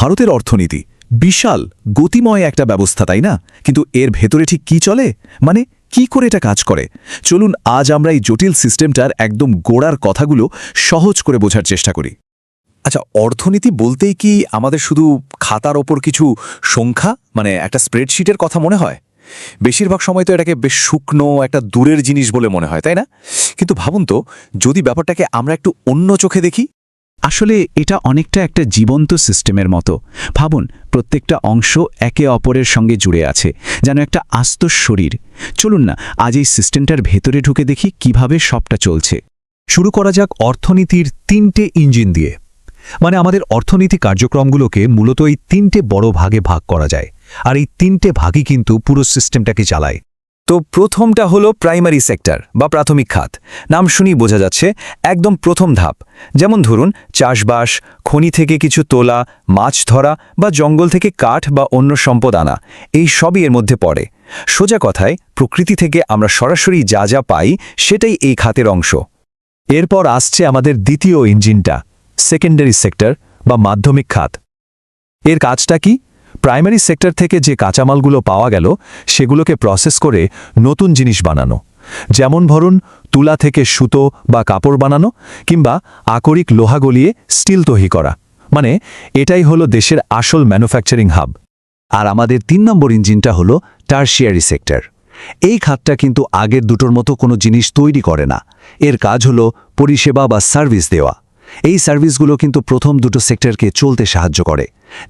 ভারতের অর্থনীতি বিশাল গতিময় একটা ব্যবস্থা, তাই না? কিন্তু এর ভেতরে ঠিক কি চলে, মানে কি করে এটা কাজ করে? চলুন আজ আমরা এই জটিল সিস্টেমটার একদম গোড়ার কথাগুলো সহজ করে বোঝার চেষ্টা করি। আচ্ছা, অর্থনীতি বলতেই কি আমাদের শুধু খাতার ওপর কিছু সংখ্যা, মানে একটা স্প্রেডশিটের কথা মনে হয়? বেশিরভাগ সময় তো এটাকে বেশ শুকনো একটা দূরের জিনিস বলে মনে হয়, তাই না? কিন্তু ভাবুন তো, যদি ব্যাপারটাকে আমরা একটু অন্য চোখে দেখি। আসলে এটা অনেকটা একটা জীবন্ত সিস্টেমের মতো। ভাবুন, প্রত্যেকটা অংশ একে অপরের সঙ্গে জুড়ে আছে, যেন একটা আস্ত শরীর। চলুন না আজ এই সিস্টেমটার ভেতরে ঢুকে দেখি কিভাবে সবটা চলছে। শুরু করা যাক অর্থনীতির 3টে ইঞ্জিন দিয়ে। মানে আমাদের অর্থনীতি কার্যক্রমগুলোকে মূলত এই 3টে বড় ভাগে ভাগ করা যায়, আর এই 3টে ভাগই কিন্তু পুরো সিস্টেমটাকে চালায়। তো প্রথমটা হলো প্রাইমারি সেক্টর বা প্রাথমিক খাত। নাম শুনেই বোঝা যাচ্ছে একদম প্রথম ধাপ। যেমন ধরুন চাষবাস, খনি থেকে কিছু তোলা, মাছ ধরা বা জঙ্গল থেকে কাঠ বা অন্য সম্পদ আনা, এই সবই এর মধ্যে পড়ে। সোজা কথায় প্রকৃতি থেকে আমরা সরাসরি যা যা পাই সেটাই এই খাতের অংশ। এরপর আসছে আমাদের দ্বিতীয় ইঞ্জিনটা, সেকেন্ডারি সেক্টর বা মাধ্যমিক খাত। এর কাজটা কি? প্রাইমারি সেক্টর থেকে যে কাঁচামালগুলো পাওয়া গেল সেগুলোকে প্রসেস করে নতুন জিনিস বানানো। যেমন ধরুন তুলা থেকে সুতো বা কাপড় বানানো, কিংবা আকরিক লোহা গলিয়ে স্টিল তৈরি করা। মানে এটাই হলো দেশের আসল ম্যানুফ্যাকচারিং হাব। আর আমাদের 3 নম্বর ইঞ্জিনটা হলো টারশিয়ারি সেক্টর। এই খাতটা কিন্তু আগের দুটোর মতো কোনো জিনিস তৈরি করে না। এর কাজ হলো পরিষেবা বা সার্ভিস দেওয়া। এই সার্ভিসগুলো কিন্তু প্রথম দুটো সেক্টরকে চলতে সাহায্য করে,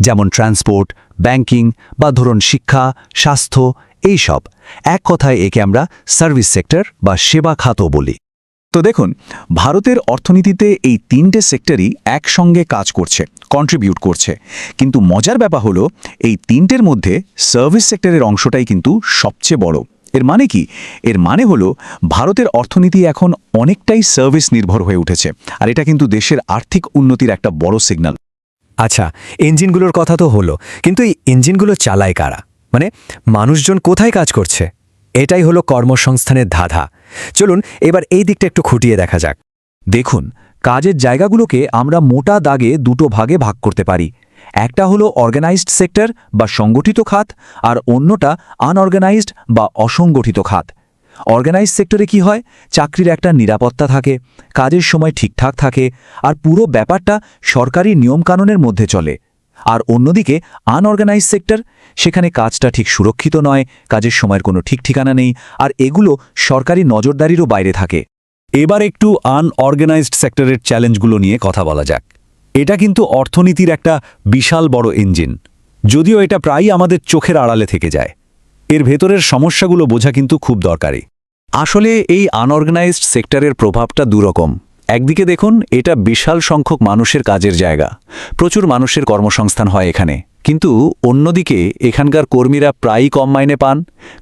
যেমন ট্রান্সপোর্ট, ব্যাংকিং বা ধরুন শিক্ষা, স্বাস্থ্য, এই সব। এক কথায় একে আমরা সার্ভিস সেক্টর বা সেবা খাতও বলি। তো দেখুন, ভারতের অর্থনীতিতে এই 3টে সেক্টরই একসঙ্গে কাজ করছে, কন্ট্রিবিউট করছে। কিন্তু মজার ব্যাপার হলো এই 3টের মধ্যে সার্ভিস সেক্টরের অংশটাই কিন্তু সবচেয়ে বড়। এর মানে কি? এর মানে হলো ভারতের অর্থনীতি এখন অনেকটাই সার্ভিস নির্ভর হয়ে উঠেছে, আর এটা কিন্তু দেশের আর্থিক উন্নতির একটা বড় সিগন্যাল। আচ্ছা, ইঞ্জিনগুলোর কথা তো হলো, কিন্তু এই ইঞ্জিনগুলো চালায় কারা? মানে মানুষজন কোথায় কাজ করছে? এটাই হলো কর্মসংস্থানের ধাঁধা। চলুন এবার এই দিকটা একটু খুঁটিয়ে দেখা যাক। দেখুন, কাজের জায়গাগুলোকে আমরা মোটা দাগে দুটো ভাগে ভাগ করতে পারি। একটা হলো অর্গানাইজড সেক্টর বা সংগঠিত খাত, আর অন্যটা আনঅর্গানাইজড বা অসংগঠিত খাত। অর্গানাইজড সেক্টরে কি হয়? চাকরির একটা নিরাপত্তা থাকে, কাজের সময় ঠিকঠাক থাকে, আর পুরো ব্যাপারটা সরকারি নিয়মকানুনের মধ্যে চলে। আর অন্যদিকে আনঅর্গানাইজড সেক্টর, সেখানে কাজটা ঠিক সুরক্ষিত নয়, কাজের সময়ের কোনো ঠিক ঠিকানা নেই, আর এগুলো সরকারি নজরদারিরও বাইরে থাকে। এবার একটু আনঅর্গানাইজড সেক্টরের চ্যালেঞ্জগুলো নিয়ে কথা বলা যাক। এটা কিন্তু অর্থনীতির একটা বিশাল বড় ইঞ্জিন, যদিও এটা প্রায়ই আমাদের চোখের আড়ালে থেকে যায়। এর ভেতরের সমস্যাগুলো বোঝা কিন্তু খুব দরকারি। আসলে এই আনঅর্গানাইজড সেক্টরের প্রভাবটা দুরকম। একদিকে দেখুন, এটা বিশাল সংখ্যক মানুষের কাজের জায়গা, প্রচুর মানুষের কর্মসংস্থান হয় এখানে। কিন্তু অন্যদিকে এখানকার কর্মীরা প্রায়ই কম মাইনে পান,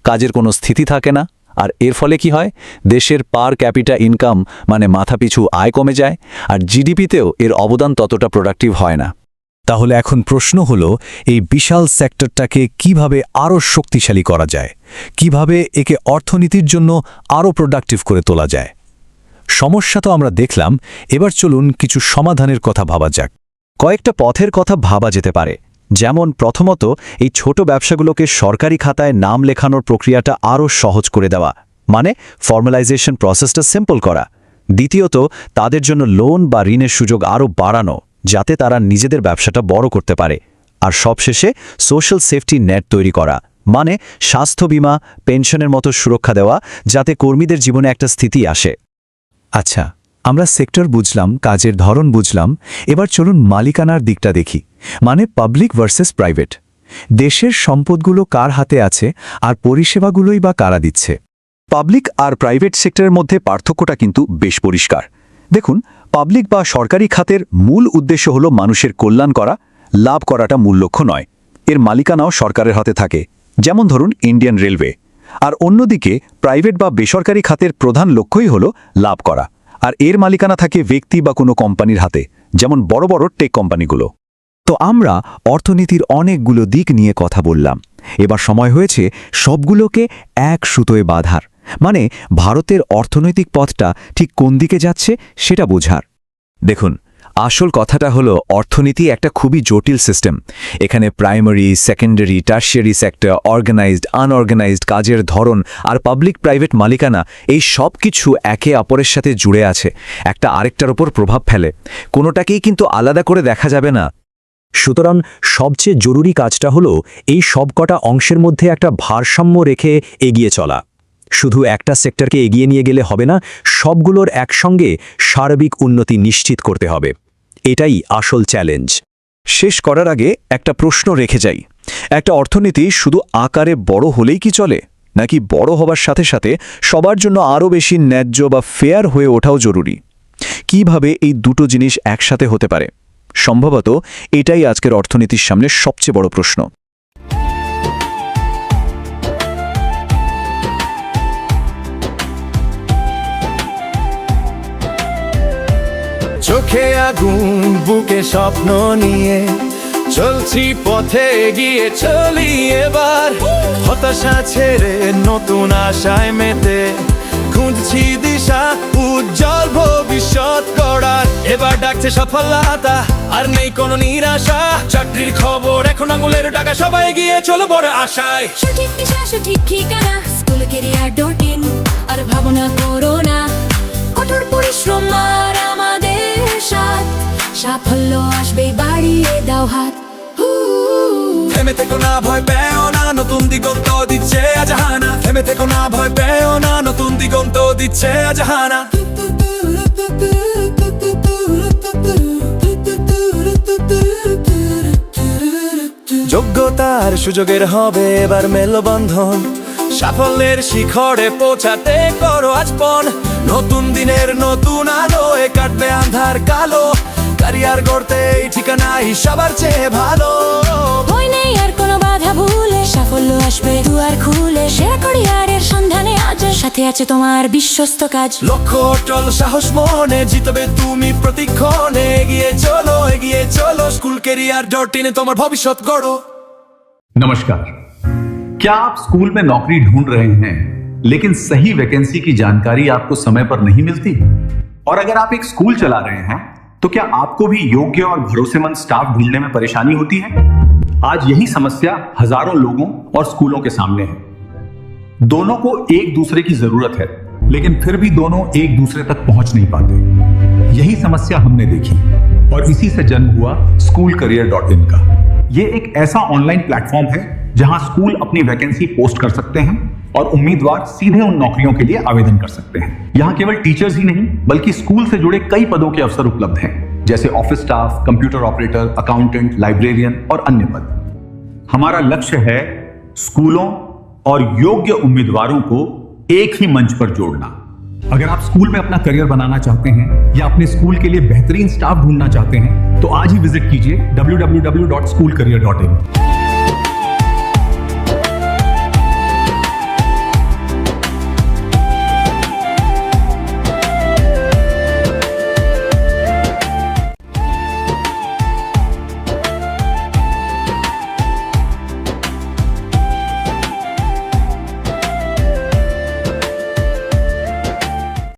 কাজের কোনো স্থিতি থাকে না, আর এর ফলে কি হয়? দেশের পার ক্যাপিটা ইনকাম, মানে মাথাপিছু আয় কমে যায়, আর জিডিপিতেও এর অবদান ততটা প্রোডাক্টিভ হয় না। তাহলে এখন প্রশ্ন হলো, এই বিশাল সেক্টরটাকে কিভাবে আরও শক্তিশালী করা যায়? কিভাবে একে অর্থনীতির জন্য আরও প্রোডাক্টিভ করে তোলা যায়? সমস্যা তো আমরা দেখলাম, এবার চলুন কিছু সমাধানের কথা ভাবা যাক। কয়েকটা পথের কথা ভাবা যেতে পারে। যেমন প্রথমত, এই ছোট ব্যবসাগুলোকে সরকারি খাতায় নাম লেখানোর প্রক্রিয়াটা আরও সহজ করে দেওয়া, মানে ফর্মালাইজেশন প্রসেসটা সিম্পল করা। দ্বিতীয়ত, তাদের জন্য লোন বা ঋণের সুযোগ আরও বাড়ানো, যাতে তারা নিজেদের ব্যবসাটা বড় করতে পারে। আর সবশেষে সোশ্যাল সেফটি নেট তৈরি করা, মানে স্বাস্থ্য বীমা, পেনশনের মতো সুরক্ষা দেওয়া, যাতে কর্মীদের জীবনে একটা স্থিতি আসে। আচ্ছা, আমরা সেক্টর বুঝলাম, কাজের ধরন বুঝলাম, এবার চলুন মালিকানার দিকটা দেখি, মানে পাবলিক ভার্সেস প্রাইভেট। দেশের সম্পদগুলো কার হাতে আছে, আর পরিষেবাগুলোই বা কারা দিচ্ছে? পাবলিক আর প্রাইভেট সেক্টরের মধ্যে পার্থক্যটা কিন্তু বেশ পরিষ্কার। দেখুন, পাবলিক বা সরকারি খাতের মূল উদ্দেশ্য হলো মানুষের কল্যাণ করা, লাভ করাটা মূল লক্ষ্য নয়। এর মালিকানাও সরকারের হাতে থাকে, যেমন ধরুন ইন্ডিয়ান রেলওয়ে। আর অন্যদিকে প্রাইভেট বা বেসরকারি খাতের প্রধান লক্ষ্যই হলো লাভ করা, আর এর মালিকানা থাকে ব্যক্তি বা কোনো কোম্পানির হাতে, যেমন বড় বড় টেক কোম্পানিগুলো। তো আমরা অর্থনীতির অনেকগুলো দিক নিয়ে কথা বললাম। এবার সময় হয়েছে সবগুলোকে এক সুতোয় বাঁধার, মানে ভারতের অর্থনৈতিক পথটা ঠিক কোন দিকে যাচ্ছে সেটা বোঝার। দেখুন, আসল কথাটা হলো অর্থনীতি একটা খুবই জটিল সিস্টেম। এখানে primary, secondary, tertiary sector, organised, unorganised কাজের ধরন আর পাবলিক প্রাইভেট মালিকানা, এই সব কিছু একে অপরের সাথে জুড়ে আছে, একটা আরেকটার ওপর প্রভাব ফেলে। কোনোটাকেই কিন্তু আলাদা করে দেখা যাবে না। সুতরাং সবচেয়ে জরুরি কাজটা হলো এই সবকটা অংশের মধ্যে একটা ভারসাম্য রেখে এগিয়ে চলা। শুধু একটা সেক্টরকে এগিয়ে নিয়ে গেলে হবে না, সবগুলোর একসঙ্গে সার্বিক উন্নতি নিশ্চিত করতে হবে। এটাই আসল চ্যালেঞ্জ। শেষ করার আগে একটা প্রশ্ন রেখে যাই, একটা অর্থনীতি শুধু আকারে বড় হলেই কি চলে, নাকি বড় হবার সাথে সাথে সবার জন্য আরও বেশি ন্যায্য বা ফেয়ার হয়ে ওঠাও জরুরি? কিভাবে এই দুটো জিনিস একসাথে হতে পারে? সম্ভবত এটাই আজকের অর্থনীতির সামনে সবচেয়ে বড় প্রশ্ন। চোখে আগুন, বুকে স্বপ্ন নিয়ে চলছি পথে এগিয়ে চলি এবার। হতাশা ছেড়ে নতুন আশায় মেতে খুঁজছি দিশা, উজ্জ্বল ভবিষ্যৎ গড়ার। এবার ডাকছে সফলতা, আর নেই কোনো নিরাশা। চাকরির খবর এখন আঙুলের টাকা, সবাই এগিয়ে চলো বড় আশায়। সঠিক দিশা, সঠিক ঠিকানা, স্কুল career.in। আর ভাবনা করো না, কঠোর পরিশ্রম আর আমাদের সাথ, সাফল্য আসবে, বাড়িয়ে দাও হাত। থেমে থেকো না, ভয় পেও না, নতুন দিগন্ত দিচ্ছে আজ হানা। থেমে থেকো না, ভয় পেও না, নতুন দিগন্ত দিচ্ছে আজ হানা। যোগ্যতার সুযোগের হবে এবার মেলবন্ধন, সাফল্যের শিখরে পৌঁছাতে করো আজ পণ। নতুন দিনের নতুন আলো এ কাটবে আন্ধার কালো, ক্যারিয়ার গড়তে এই ঠিকানাই সবার চেয়ে ভালো। ভয় নেই আর কোনো বাধা ভুলে, সাফল্য আসবে দুয়ার খুলে। সেরা ক্যারিয়ারের সন্ধানে আজ সাথে আছে তোমার বিশ্বস্ত কাজ। লক্ষ্য অটল, সাহস মনে, জিতবে তুমি প্রতিক্ষণে। এগিয়ে চলো, স্কুল career.in তোমার ভবিষ্যৎ গড়ো। नमस्कार। क्या आप स्कूल में नौकरी ढूंढ रहे हैं लेकिन सही वैकेंसी की जानकारी आपको समय पर नहीं मिलती? और अगर आप एक स्कूल चला रहे हैं तो क्या आपको भी योग्य और भरोसेमंद स्टाफ ढूंढने में परेशानी होती है? आज यही समस्या हजारों लोगों और स्कूलों के सामने है। दोनों को एक दूसरे की जरूरत है, लेकिन फिर भी दोनों एक दूसरे तक पहुंच नहीं पाते। यही समस्या हमने देखी और इसी से जन्म हुआ SchoolCareer.in का। ये एक ऐसा ऑनलाइन प्लेटफॉर्म है जहां स्कूल अपनी वैकेंसी पोस्ट कर सकते हैं और उम्मीदवार सीधे उन नौकरियों के लिए आवेदन कर सकते हैं। यहाँ केवल टीचर्स ही नहीं बल्कि स्कूल से जुड़े कई पदों के अवसर उपलब्ध हैं, जैसे office staff, computer operator, accountant, librarian और अन्य पद। हमारा लक्ष्य है स्कूलों और योग्य उम्मीदवारों को एक ही मंच पर जोड़ना। अगर आप स्कूल में अपना करियर बनाना चाहते हैं या अपने स्कूल के लिए बेहतरीन स्टाफ ढूंढना चाहते हैं तो आज ही विजिट कीजिए www.schoolcareer.in।